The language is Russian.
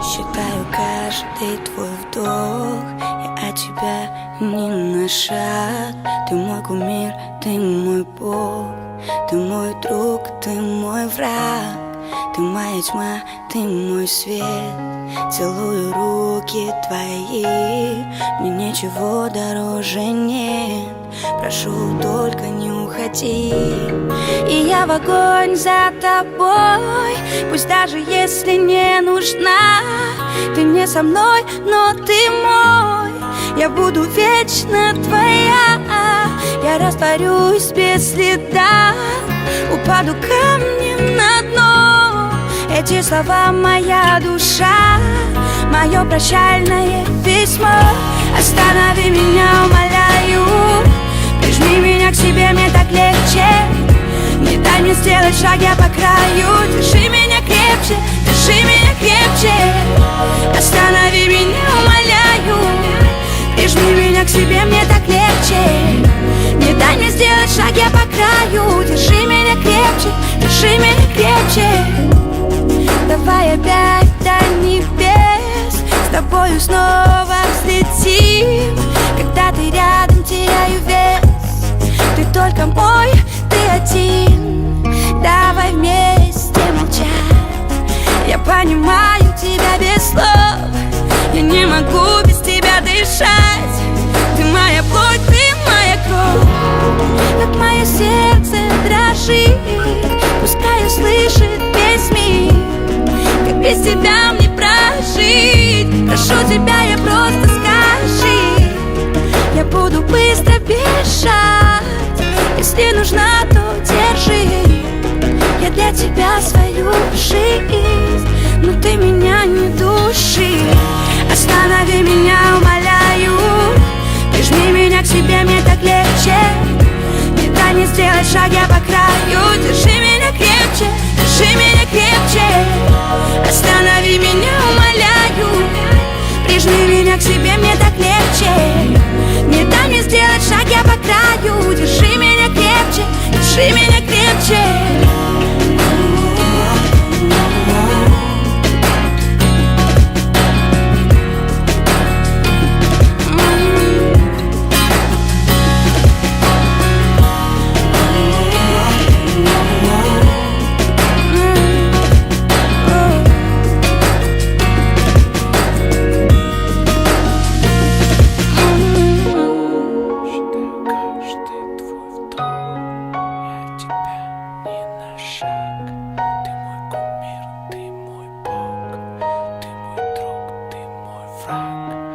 Считаю каждый твой вдох, я от тебя не на шаг. Ты мой кумир, ты мой бог, ты мой друг, ты мой враг. Ты моя тьма, ты мой свет. Целую руки твои, мне ничего дороже нет. Прошу, только не уходи. И я в огонь за тобой, пусть даже если не нужна. Ты не со мной, но ты мой. Я буду вечно твоя. Я растворюсь без следа, упаду камнем на дно. Эти слова моя душа, мое прощальное письмо. Останови меня, умоляю, прижми меня к себе, мне так легче. Не дай мне сделать шаг, я по краю. Держи меня крепче, держи меня крепче. Останови меня, умоляю, прижми меня к себе, мне так легче. Не дай мне сделать шаг, я по краю. Держи меня крепче, держи меня крепче. Давай опять до небес, с тобою снова взлетим. Когда ты рядом, теряю вес. Ты только мой, ты один. Давай вместе молчать. Я понимаю тебя без слов. Я не могу без тебя дышать. Ты моя плоть, ты моя кровь. Как мое сердце дрожит, пускай услышит весь мир. Как без тебя мне прожить. Прошу тебя, я просто скажи. Я буду быстро бежать. Если нужна, то держи. Я для тебя свою жизнь, но ты меня не души. Останови меня, умоляю, прижми меня к себе, мне так легче. Не дай мне сделать шаг, я по краю. Держи меня крепче, держи меня крепче. Останови меня, умоляю, прижми меня к себе, мне так легче. Не дай мне сделать шаг, я по краю. Держи меня крепче, держи меня крепче. Ты мой кумир, ты мой бог, ты мой друг, ты мой враг.